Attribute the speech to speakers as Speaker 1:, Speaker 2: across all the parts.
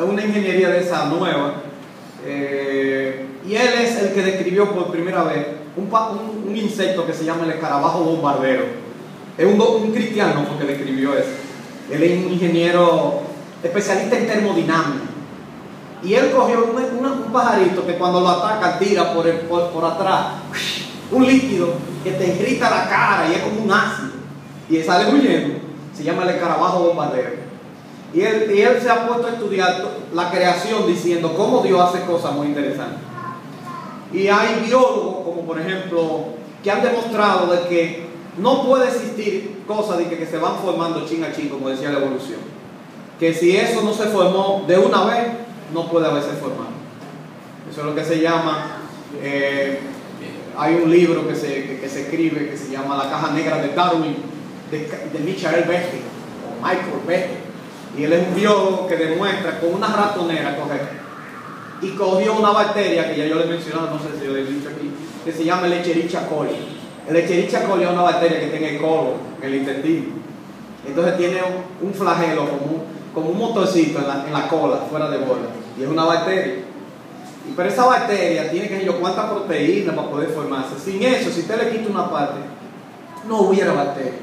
Speaker 1: una ingeniería de esa nueva, y él es el que describió por primera vez un insecto que se llama el escarabajo bombardero. Es un cristiano que describió eso. Él es un ingeniero especialista en termodinámica. Y él cogió un pajarito que cuando lo ataca tira por atrás un líquido que te irrita la cara y es como un ácido. Y sale huyendo. Se llama el escarabajo bombardero. Y él se ha puesto a estudiar la creación diciendo cómo Dios hace cosas muy interesantes. Y hay biólogos, como por ejemplo, que han demostrado de que no puede existir cosas de que se van formando chin a chin, como decía la evolución. Que si eso no se formó de una vez, no puede haberse formado. Eso es lo que se llama, hay un libro que se escribe que se llama La caja negra de Darwin, de Michael Behe, o Michael Behe. Y él es un biólogo que demuestra con una ratonera, y cogió una bacteria que ya yo le he mencionado, no sé si lo he dicho aquí, que se llama el Escherichia coli. El Escherichia coli es una bacteria que tiene el colon, en el intestino. Entonces tiene un flagelo como un motorcito en la cola, fuera de bola. Y es una bacteria. Pero esa bacteria tiene que yo cuánta proteína para poder formarse. Sin eso, si usted le quita una parte, no hubiera bacteria.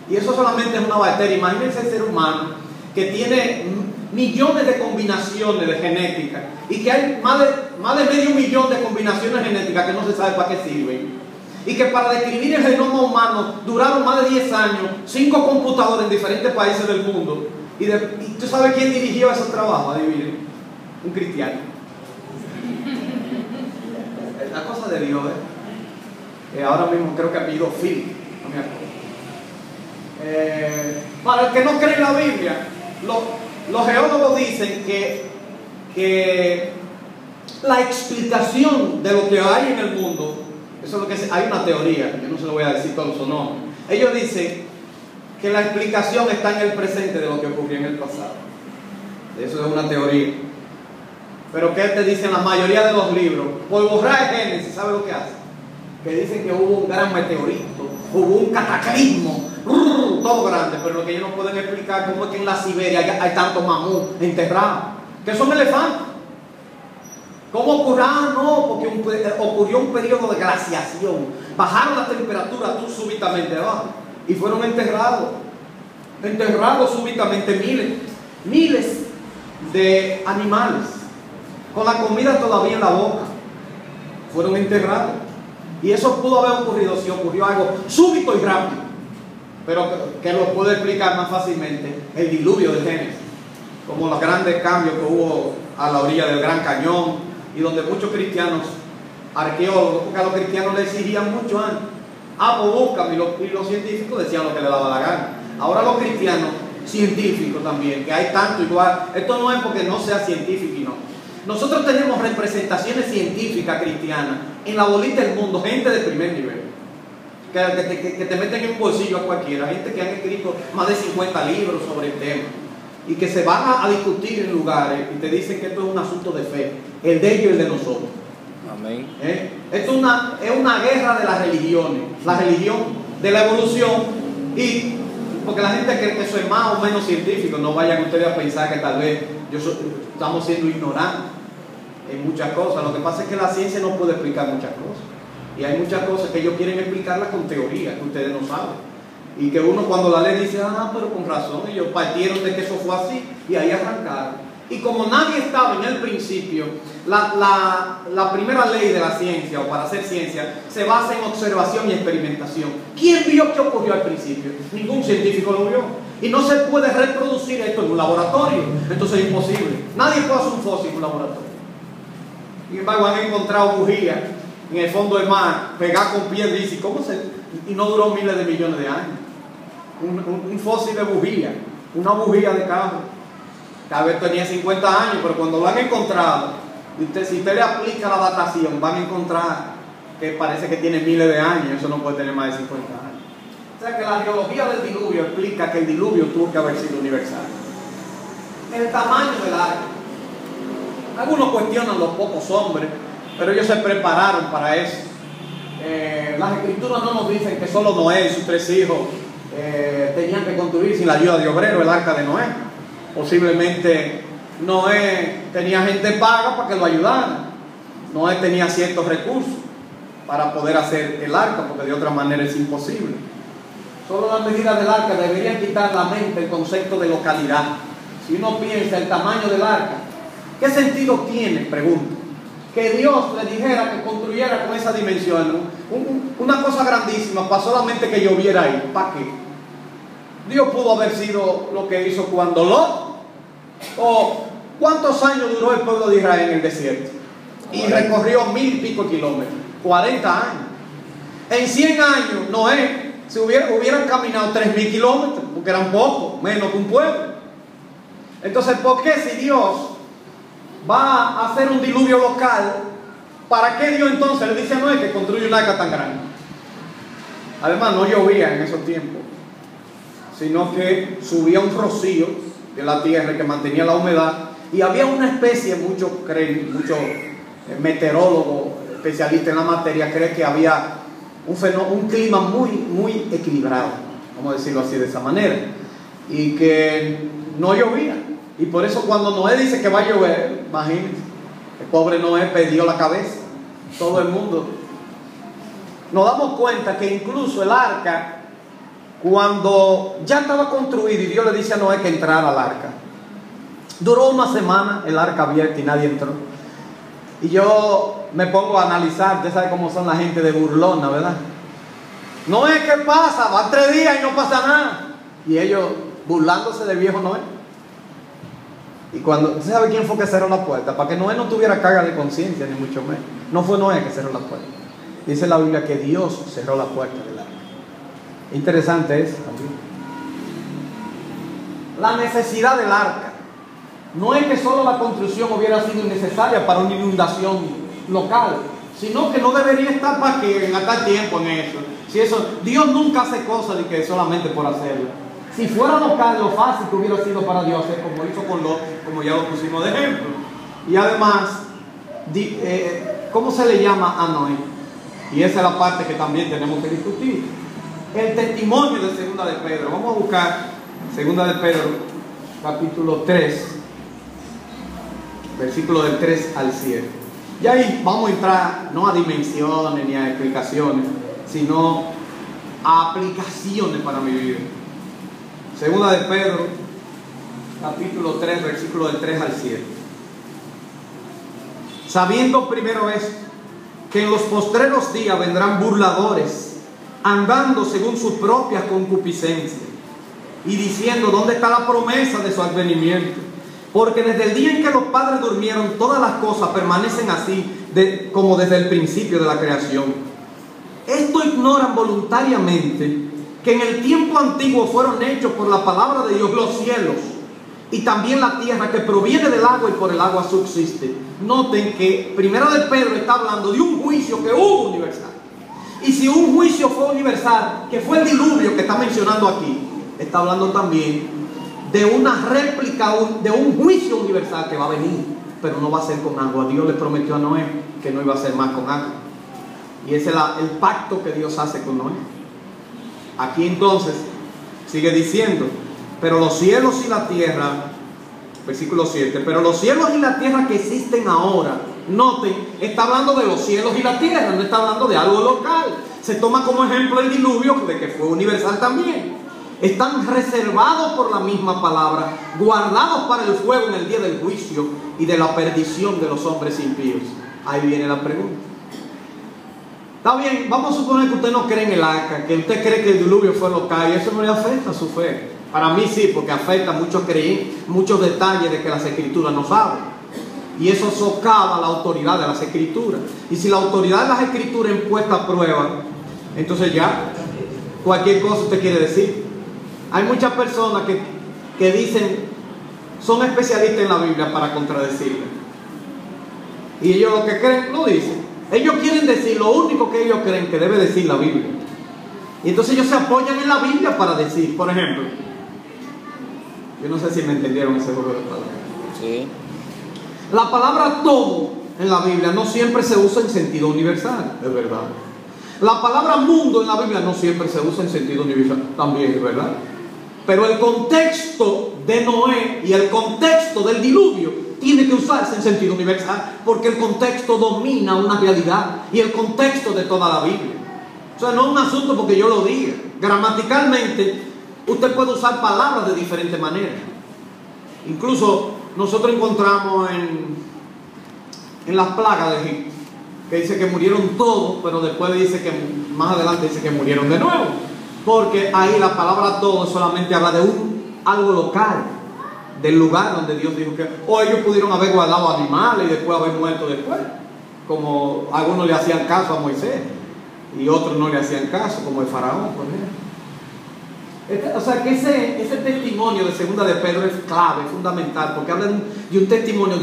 Speaker 1: Y eso solamente es una bacteria. Imagínense el ser humano que tiene millones de combinaciones de genética y que hay más de medio millón de combinaciones genéticas que no se sabe para qué sirven. Y que para describir el genoma humano duraron más de 10 años, 5 computadores en diferentes países del mundo. Y tú sabes quién dirigió esos trabajos, adivinen. Un cristiano. Es la cosa de Dios, ahora mismo creo que apellido Philip, no me acuerdo. Para el que no cree en la Biblia, los geólogos dicen que la explicación de lo que hay en el mundo, eso es lo que hay una teoría, yo no se lo voy a decir todos los nombres. Ellos dicen que la explicación está en el presente de lo que ocurrió en el pasado. Eso es una teoría. Pero ¿qué te dicen la mayoría de los libros? Por borrar el Génesis, ¿sabe lo que hace? Que dicen que hubo un gran meteorito, hubo un cataclismo, todo grande, pero lo que ellos no pueden explicar cómo es que en la Siberia hay tantos mamut enterrados, que son elefantes. ¿Cómo ocurrió? No, porque ocurrió un periodo de glaciación, bajaron las temperaturas súbitamente abajo y fueron enterrados súbitamente miles de animales, con la comida todavía en la boca, fueron enterrados. Y eso pudo haber ocurrido si ocurrió algo súbito y rápido, pero que lo puede explicar más fácilmente el diluvio de Génesis, como los grandes cambios que hubo a la orilla del Gran Cañón, y donde muchos cristianos, arqueólogos, porque a los cristianos les exigían mucho antes, pues búscame, y los científicos decían lo que les daba la gana. Ahora los cristianos científicos también, que hay tanto igual, esto no es porque no sea científico y no. Nosotros tenemos representaciones científicas cristianas en la bolita del mundo, gente de primer nivel, que te meten en un bolsillo a cualquiera, gente que han escrito más de 50 libros sobre el tema, y que se van a discutir en lugares y te dicen que esto es un asunto de fe, el de ellos y el de nosotros.
Speaker 2: Amén.
Speaker 1: Esto es una guerra de las religiones, la religión de la evolución, y porque la gente cree que eso es más o menos científico. No vayan ustedes a pensar que tal vez estamos siendo ignorantes en muchas cosas. Lo que pasa es que la ciencia no puede explicar muchas cosas, y hay muchas cosas que ellos quieren explicarlas con teoría que ustedes no saben, y que uno cuando la lee dice, pero con razón, ellos partieron de que eso fue así y ahí arrancaron. Y como nadie estaba en el principio, la primera ley de la ciencia, o para hacer ciencia, se basa en observación y experimentación. ¿Quién vio qué ocurrió al principio? Ningún científico lo vio. Y no se puede reproducir esto en un laboratorio. Entonces es imposible. Nadie puede hacer un fósil en un laboratorio. Sin embargo, han encontrado bujías en el fondo del mar, pegadas con piedra, y no duró miles de millones de años. Un fósil de bujía, una bujía de carro. Tal vez tenía 50 años, pero cuando lo han encontrado, si usted le aplica la datación, van a encontrar que parece que tiene miles de años. Eso no puede tener más de 50 años. O sea que la geología del diluvio explica que el diluvio tuvo que haber sido universal. El tamaño del arca. Algunos cuestionan los pocos hombres, pero ellos se prepararon para eso. Las escrituras no nos dicen que solo Noé y sus 3 hijos tenían que construir sin la ayuda de obreros el arca de Noé. Posiblemente Noé tenía gente paga para que lo ayudara. Noé tenía ciertos recursos para poder hacer el arca, porque de otra manera es imposible. Solo las medidas del arca deberían quitar la mente el concepto de localidad. Si uno piensa el tamaño del arca, ¿qué sentido tiene? Pregunto. Que Dios le dijera que construyera con esa dimensión, ¿no? Una cosa grandísima, para solamente que lloviera ahí. ¿Para qué? Dios pudo haber sido lo que hizo cuando Lot, o ¿cuántos años duró el pueblo de Israel en el desierto? Y recorrió 1000 y pico kilómetros, 40 años. En 100 años Noé hubieran caminado 3000 kilómetros, porque eran pocos, menos que un pueblo. Entonces, ¿por qué si Dios va a hacer un diluvio local, para qué Dios entonces le dice a Noé que construye un arca tan grande? Además, no llovía en esos tiempos, sino que subía un rocío de la tierra que mantenía la humedad, y había una especie, muchos meteorólogos especialistas en la materia creen que había un clima muy equilibrado, vamos a decirlo así, de esa manera, y que no llovía. Y por eso cuando Noé dice que va a llover, imagínense, el pobre Noé perdió la cabeza. Todo el mundo. Nos damos cuenta que incluso el arca, cuando ya estaba construido y Dios le dice a Noé que entrara al arca, duró una semana el arca abierta y nadie entró. Y yo me pongo a analizar, usted sabe cómo son la gente de burlona, ¿verdad? Noé, ¿qué pasa? Va 3 días y no pasa nada. Y ellos burlándose del viejo Noé. Y cuando, ¿usted sabe quién fue que cerró la puerta? Para que Noé no tuviera carga de conciencia, ni mucho menos. No fue Noé que cerró la puerta. Dice la Biblia que Dios cerró la puerta del arca. Interesante es también. La necesidad del arca. No es que solo la construcción hubiera sido innecesaria para una inundación local, sino que no debería estar para que gastar tiempo en eso. Si eso, Dios nunca hace cosas de que solamente por hacerlo. Si fuera local, lo fácil que hubiera sido para Dios hacer como hizo con Lot, como ya lo pusimos de ejemplo. Y además, ¿cómo se le llama a Noé? Y esa es la parte que también tenemos que discutir. El testimonio de Segunda de Pedro. Vamos a buscar Segunda de Pedro, capítulo 3, versículo del 3 al 7. Y ahí vamos a entrar no a dimensiones ni a explicaciones, sino a aplicaciones para mi vida. Segunda de Pedro, capítulo 3, versículo del 3 al 7. Sabiendo primero esto, que en los postreros días vendrán burladores, andando según sus propias concupiscencias, y diciendo: ¿dónde está la promesa de su advenimiento? Porque desde el día en que los padres durmieron, todas las cosas permanecen así, como desde el principio de la creación. Esto ignoran voluntariamente, que en el tiempo antiguo fueron hechos por la palabra de Dios los cielos, y también la tierra, que proviene del agua y por el agua subsiste. Noten que Primera de Pedro está hablando de un juicio que hubo universal. Y si un juicio fue universal, que fue el diluvio que está mencionando aquí, está hablando también de una réplica, de un juicio universal que va a venir, pero no va a ser con agua. Dios le prometió a Noé que no iba a ser más con agua, y ese es el pacto que Dios hace con Noé. Aquí entonces sigue diciendo: pero los cielos y la tierra, versículo 7, pero los cielos y la tierra que existen ahora, noten, está hablando de los cielos y la tierra, no está hablando de algo local. Se toma como ejemplo el diluvio, de que fue universal también. Están reservados por la misma palabra, guardados para el fuego en el día del juicio y de la perdición de los hombres impíos. Ahí viene la pregunta. Está bien, vamos a suponer que usted no cree en el arca, que usted cree que el diluvio fue local, y eso no le afecta a su fe. Para mí sí, porque afecta muchos detalles de que las escrituras nos hablan. Y eso socava la autoridad de las escrituras. Y si la autoridad de las escrituras es puesta a prueba, entonces ya cualquier cosa usted quiere decir. Hay muchas personas que dicen, son especialistas en la Biblia para contradecirla. Y ellos lo que creen, lo dicen. Ellos quieren decir lo único que ellos creen que debe decir la Biblia. Y entonces ellos se apoyan en la Biblia para decir, por ejemplo, yo no sé si me entendieron ese juego de palabras.
Speaker 2: Sí.
Speaker 1: La palabra todo en la Biblia no siempre se usa en sentido universal, es verdad. La palabra mundo en la Biblia no siempre se usa en sentido universal, también es verdad. Pero el contexto de Noé y el contexto del diluvio tiene que usarse en sentido universal, porque el contexto domina una realidad y el contexto de toda la Biblia. O sea, no es un asunto porque yo lo diga. Gramaticalmente, usted puede usar palabras de diferentes maneras. Incluso nosotros encontramos en las plagas de Egipto, que dice que murieron todos, pero después dice que más adelante dice que murieron de nuevo, porque ahí la palabra todo solamente habla de algo local, del lugar donde Dios dijo que, o ellos pudieron haber guardado animales y después haber muerto después, como algunos le hacían caso a Moisés y otros no le hacían caso, como el faraón, por ejemplo. O sea que ese testimonio de segunda de Pedro es clave, es fundamental, porque habla de un testimonio